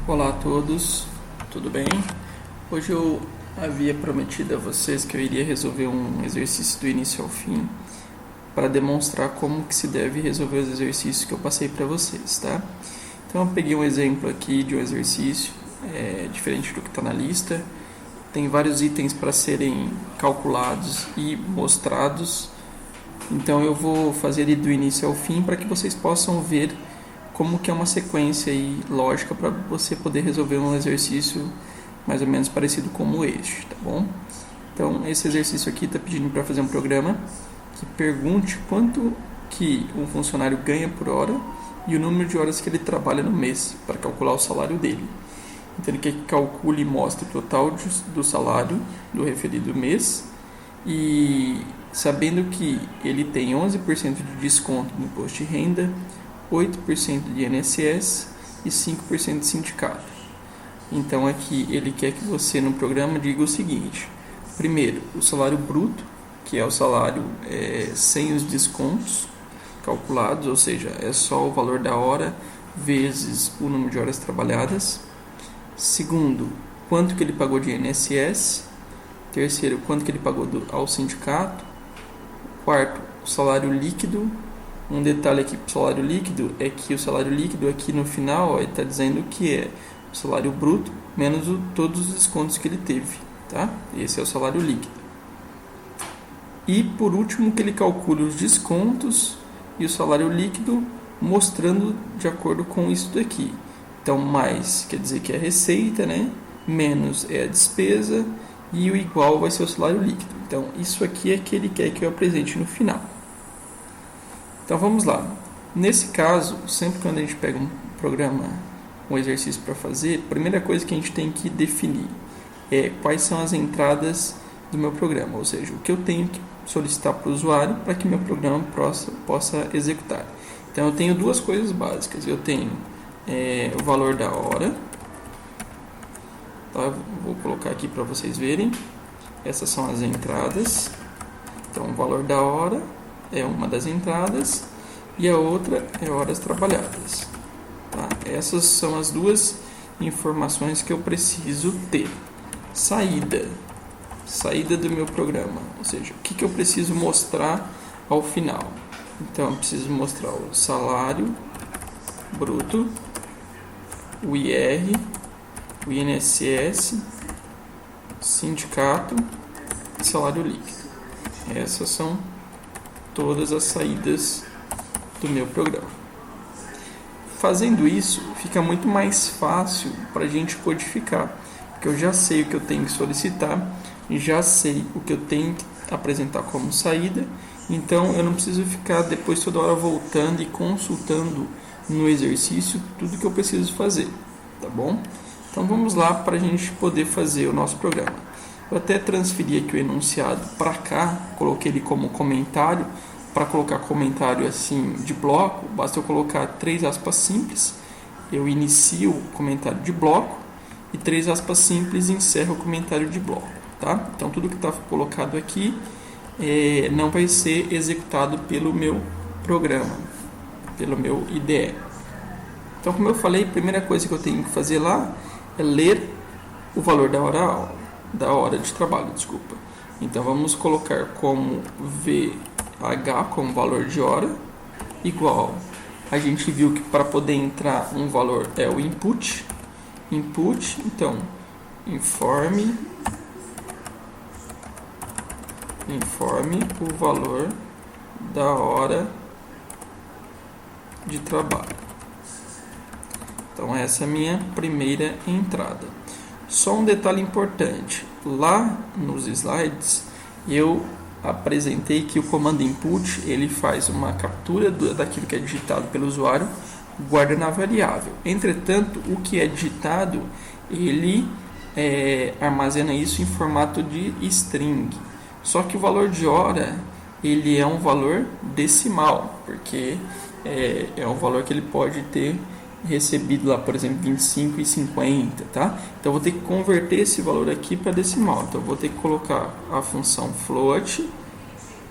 Olá a todos, tudo bem? Hoje eu havia prometido a vocês que eu iria resolver um exercício do início ao fim para demonstrar como que se deve resolver os exercícios que eu passei para vocês, tá? Então eu peguei um exemplo aqui de um exercício diferente do que está na lista. Tem vários itens para serem calculados e mostrados, então eu vou fazer ele do início ao fim para que vocês possam ver como que é uma sequência aí lógica para você poder resolver um exercício mais ou menos parecido como este, tá bom? Então esse exercício aqui está pedindo para fazer um programa que pergunte quanto que um funcionário ganha por hora e o número de horas que ele trabalha no mês para calcular o salário dele. Então ele quer que calcule e mostre o total do salário do referido mês e sabendo que ele tem 11% de desconto no imposto de renda, 8% de INSS e 5% de sindicato. Então aqui ele quer que você no programa diga o seguinte: primeiro, o salário bruto, que é o salário sem os descontos calculados, ou seja, é só o valor da hora vezes o número de horas trabalhadas. Segundo, quanto que ele pagou de INSS. Terceiro, quanto que ele pagou ao sindicato. Quarto, o salário líquido. Um detalhe aqui para o salário líquido é que o salário líquido aqui no final está dizendo que é o salário bruto menos todos os descontos que ele teve, tá? Esse é o salário líquido. E por último que ele calcule os descontos e o salário líquido mostrando de acordo com isso daqui. Então mais quer dizer que é a receita, né? Menos é a despesa e o igual vai ser o salário líquido. Então isso aqui é que ele quer que eu apresente no final. Então vamos lá. Nesse caso, sempre quando a gente pega um programa, um exercício para fazer, a primeira coisa que a gente tem que definir é quais são as entradas do meu programa, ou seja, o que eu tenho que solicitar para o usuário para que meu programa possa executar. Então eu tenho duas coisas básicas. Eu tenho o valor da hora, tá? Vou colocar aqui para vocês verem. Essas são as entradas. Então o valor da hora é uma das entradas e a outra é horas trabalhadas, tá? Essas são as duas informações que eu preciso ter. Saída do meu programa, ou seja, o que eu preciso mostrar ao final. Então eu preciso mostrar o salário bruto, o IR, o INSS, sindicato e salário líquido. Essas são todas as saídas do meu programa. Fazendo isso, fica muito mais fácil para a gente codificar, porque eu já sei o que eu tenho que solicitar, já sei o que eu tenho que apresentar como saída, então eu não preciso ficar depois toda hora voltando e consultando no exercício tudo que eu preciso fazer, tá bom? Então vamos lá para a gente poder fazer o nosso programa. Eu até transferi aqui o enunciado para cá, coloquei ele como comentário. Para colocar comentário assim de bloco, basta eu colocar 3 aspas simples, eu inicio o comentário de bloco e 3 aspas simples encerro o comentário de bloco, tá? Então tudo que está colocado aqui não vai ser executado pelo meu programa, pelo meu IDE. Então, como eu falei, a primeira coisa que eu tenho que fazer lá é ler o valor da hora de trabalho, desculpa. Então vamos colocar como VH como valor de hora igual. A gente viu que para poder entrar um valor é o input. Então informe o valor da hora de trabalho. Então essa é a minha primeira entrada. Só um detalhe importante, lá nos slides eu apresentei que o comando input ele faz uma captura daquilo que é digitado pelo usuário, guarda na variável. Entretanto, o que é digitado ele armazena isso em formato de string. Só que o valor de hora ele é um valor decimal, porque é um valor que ele pode ter recebido lá, por exemplo, 25 e 50, tá? Então eu vou ter que converter esse valor aqui para decimal. Então eu vou ter que colocar a função float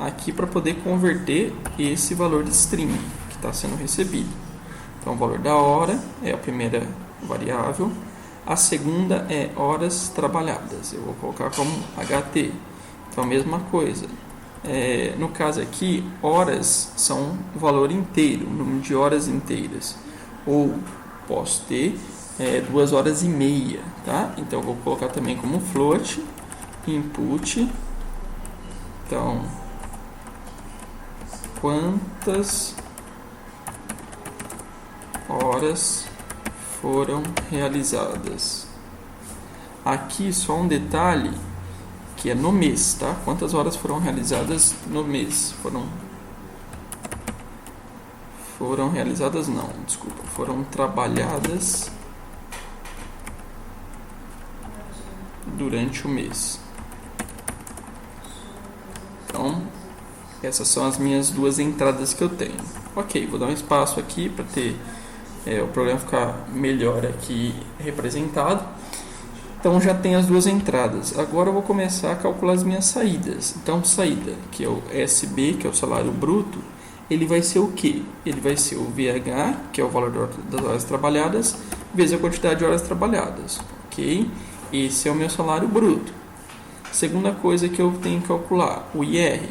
aqui para poder converter esse valor de string que está sendo recebido. Então o valor da hora é a primeira variável. A segunda é horas trabalhadas, eu vou colocar como HT. Então, a mesma coisa. No caso aqui, horas são o valor inteiro, o número de horas inteiras. Ou posso ter 2 horas e meia, tá? Então, eu vou colocar também como float, input. Então, quantas horas foram realizadas? Aqui só um detalhe, que é no mês, tá? Quantas horas foram realizadas no mês? Foram realizadas não, desculpa, foram trabalhadas durante o mês. Então, essas são as minhas 2 entradas que eu tenho. Ok, vou dar um espaço aqui para ter o programa ficar melhor aqui representado. Então já tem as 2 entradas. Agora eu vou começar a calcular as minhas saídas. Então saída, que é o SB, que é o salário bruto, ele vai ser o quê? Ele vai ser o VH, que é o valor das horas trabalhadas, vezes a quantidade de horas trabalhadas. Ok? Esse é o meu salário bruto. Segunda coisa que eu tenho que calcular, o IR,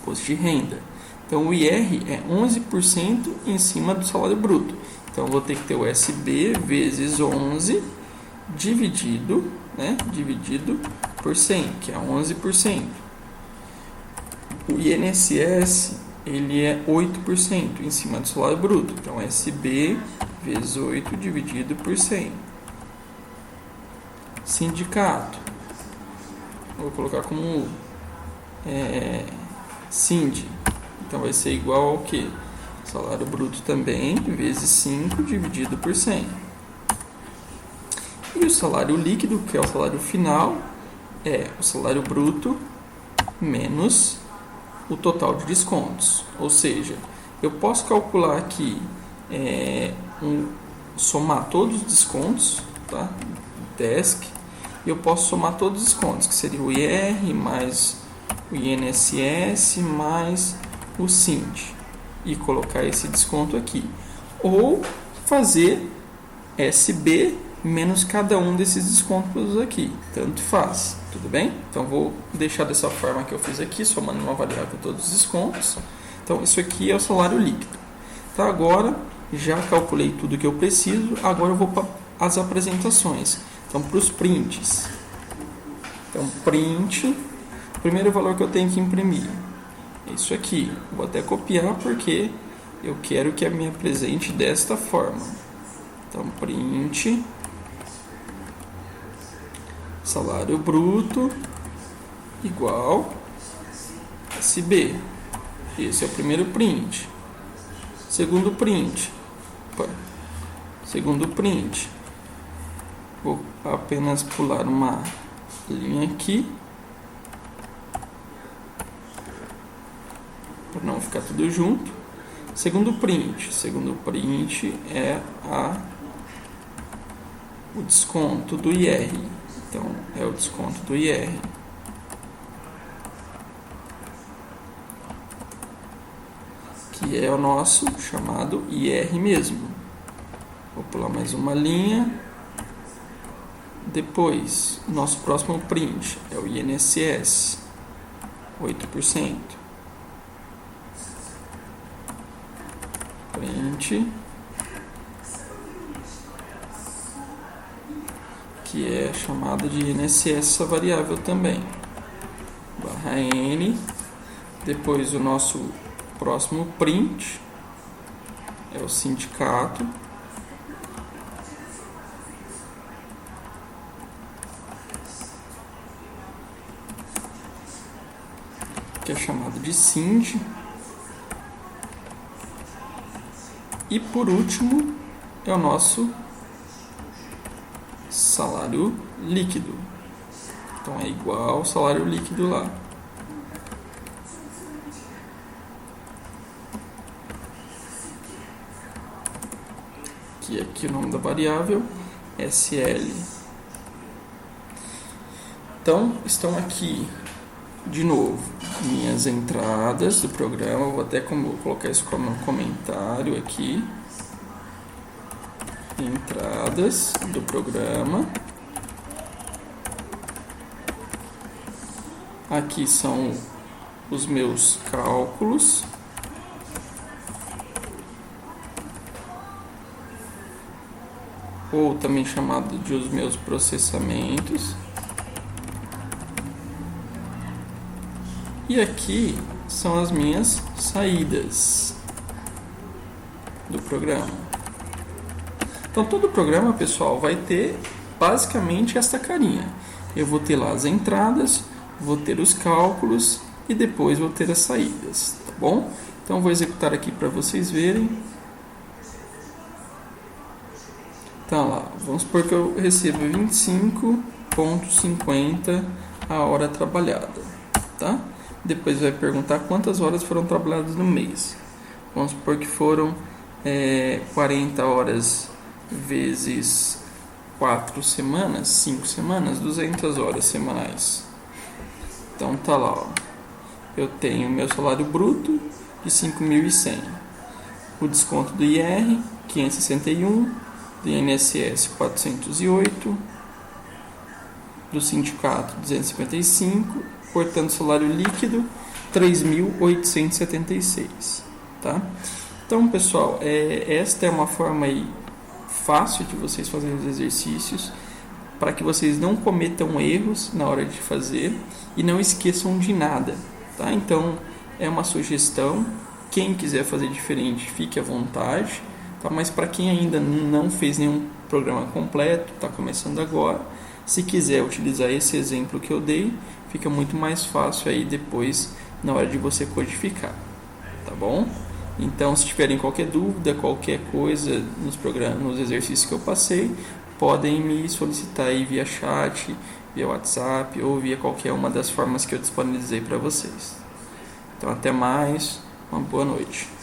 imposto de renda. Então o IR é 11% em cima do salário bruto. Então eu vou ter que ter o SB vezes 11 dividido por 100, que é 11%. O INSS, ele é 8% em cima do salário bruto. Então SB vezes 8 dividido por 100. Sindicato, vou colocar como SIND. Então vai ser igual ao que? Salário bruto também, vezes 5 dividido por 100. E o salário líquido, que é o salário final, é o salário bruto menos o total de descontos. Ou seja, eu posso calcular aqui, somar todos os descontos, tá? Desk, e eu posso somar todos os descontos, que seria o IR mais o INSS mais o SIND, e colocar esse desconto aqui. Ou fazer SB menos cada um desses descontos aqui. Tanto faz, tudo bem? Então vou deixar dessa forma que eu fiz aqui, somando uma variável todos os descontos. Então isso aqui é o salário líquido. Tá, agora já calculei tudo que eu preciso, agora eu vou para as apresentações. Então para os prints. Então print, o primeiro valor que eu tenho que imprimir é isso aqui. Vou até copiar porque eu quero que me apresente desta forma. Então print salário bruto igual SB. Esse é o primeiro print. Segundo print. Vou apenas pular uma linha aqui para não ficar tudo junto. Segundo print é o desconto do IR. Então, é o desconto do IR. Que é o nosso chamado IR mesmo. Vou pular mais uma linha. Depois, nosso próximo print é o INSS, 8%. Print, que é chamada de INSS essa variável também, barra N. Depois o nosso próximo print é o sindicato, que é chamado de SIND. E por último é o nosso salário líquido. Então é igual ao salário líquido lá. Que aqui o nome da variável SL. Então estão aqui de novo minhas entradas do programa. Vou até colocar isso como um comentário aqui. entradas do programa. Aqui são os meus cálculos. Ou também chamado de os meus processamentos. E aqui são as minhas saídas do programa. Então todo o programa, pessoal, vai ter basicamente esta carinha. Eu vou ter lá as entradas, vou ter os cálculos e depois vou ter as saídas, tá bom? Então vou executar aqui para vocês verem. Tá lá, vamos supor que eu recebo 25,50 a hora trabalhada, tá? Depois vai perguntar quantas horas foram trabalhadas no mês. Vamos supor que foram 40 horas vezes 4 semanas, 5 semanas, 200 horas semanais. Então tá lá, ó. Eu tenho meu salário bruto de 5.100. O desconto do IR, 561. Do INSS 408, do sindicato 255, portanto salário líquido 3.876, tá? Então, pessoal, esta é uma forma aí fácil de vocês fazerem os exercícios para que vocês não cometam erros na hora de fazer e não esqueçam de nada, tá? Então, é uma sugestão. Quem quiser fazer diferente, fique à vontade. Tá, mas para quem ainda não fez nenhum programa completo, está começando agora, se quiser utilizar esse exemplo que eu dei, fica muito mais fácil aí depois na hora de você codificar, tá bom? Então, se tiverem qualquer dúvida, qualquer coisa nos exercícios que eu passei, podem me solicitar aí via chat, via WhatsApp ou via qualquer uma das formas que eu disponibilizei para vocês. Então, até mais, uma boa noite.